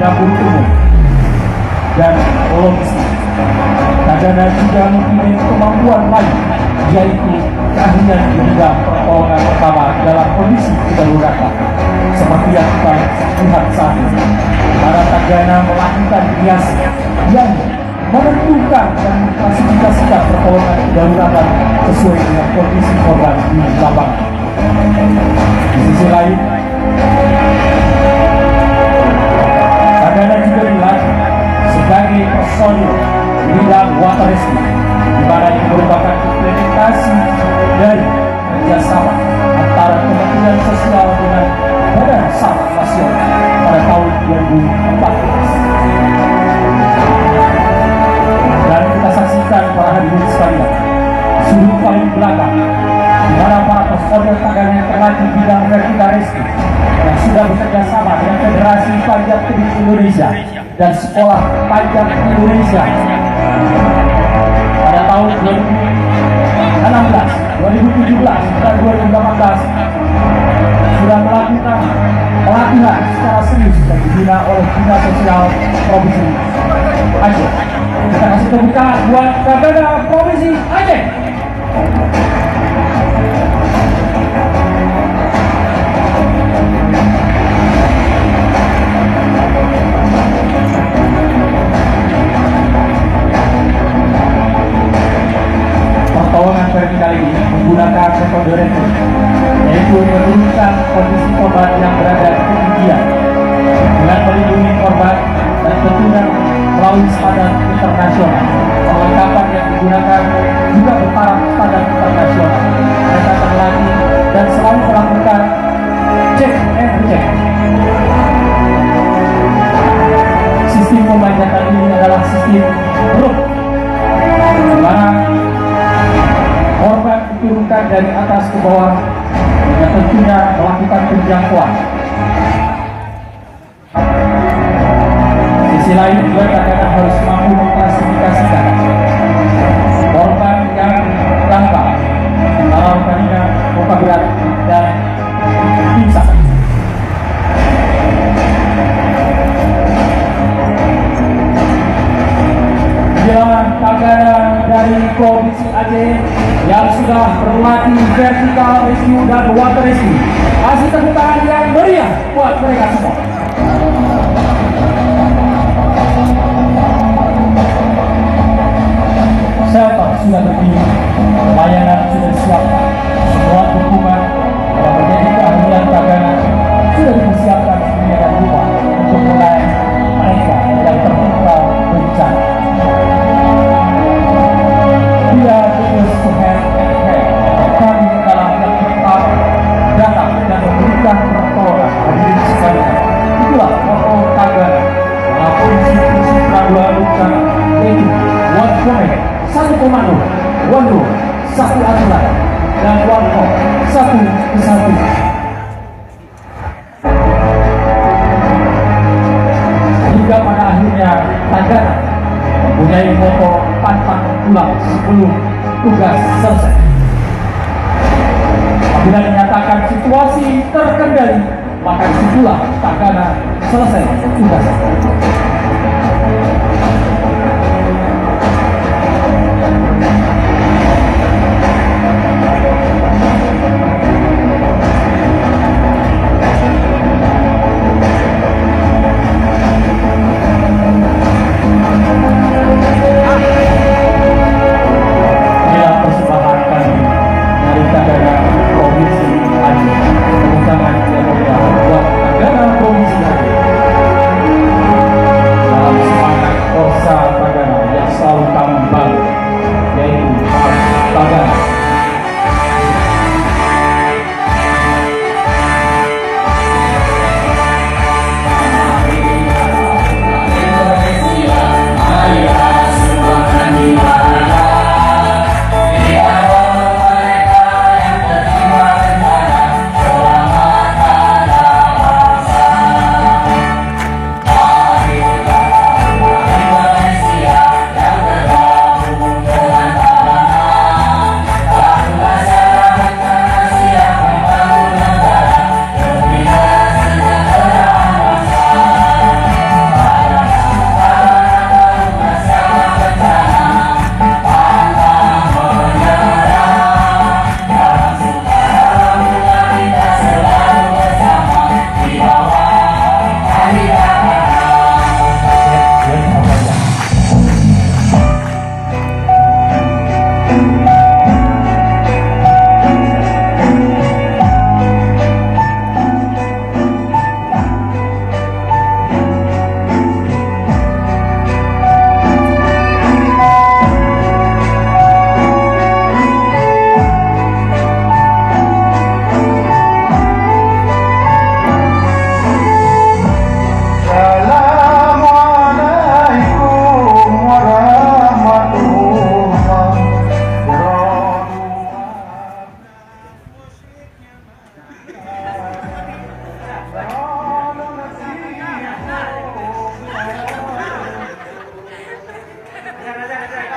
dapur umum dan logistik. Tagana juga mempunyai kemampuan lain, yaitu keahlian di bidang pertolongan pertama dalam kondisi kedaruratan. Seperti yang kita lihat saat ini, para tagana melakukan biasa yang menentukan dan mengklasifikasikan pertolongan kedaruratan sesuai dengan kondisi korban di lapangan. Di sisi lain, tagana juga dilatih sebagai personil bidang water rescue, di mana ini merupakan implementasi dari kerjasama antara Kementerian Sosial dengan Badan SAR Nasional pada tahun 2014. Dan kita saksikan para hadirin sekalian, sudut paling belakang, di mana para personil tagana yang terlatih bidang vertical rescue yang sudah bekerja sama dengan Federasi Panjat Tebing Indonesia dan Sekolah Panjat Indonesia pada tahun 2016, 2017, dan 2018 sudah melakukan pelatihan secara serius dan dibina oleh Dinas Sosial Provinsi Aceh. Kita kasih tepuk tangan buat Tagana Provinsi Aceh. Pertolongan vertikal ini menggunakan metode rekrut, yaitu menurunkan kondisi korban yang berada di ketinggian dengan melindungi korban dan tentunya melalui standar internasional. Perlengkapan yang digunakan juga bertaraf standar internasional. Mereka terlatih dan selalu melakukan cek and recheck. Sistem pembajakan ini adalah sistem rope, di mana korban diturunkan dari atas ke bawah dan tentunya melakukan penjangkauan. Sisi lain juga tagana harus mampu mengklasifikasikan korban yang terdampak antara luka ringan, luka berat, dan pingsan. Inilah tagana dari Provinsi Aceh yang sudah berlatih vertical rescue dan water rescue. Kasih tepuk tangan yang meriah buat mereka semua. Shelter sudah berdiri, layanan sudah disiapkan, semua dukungan yang menjadi keahlian tagana sudah dipersiapkan sedemikian rupa untuk melayani mereka yang tertimpa bencana. Dia terus hand in hand, kami dalam yang tetap datang dan memberikan pertolongan hadirin sekalian. Itulah moto tagana dalam prinsip penanggulangan bencana, yaitu one command, satu komando, one rule, satu aturan, dan one call, satu kesatuan. Hingga pada akhirnya tagana mempunyai moto pantang pulang sebelum tugas selesai. Apabila dinyatakan situasi terkendali, maka disitulah tagana selesai tugas. Gracias,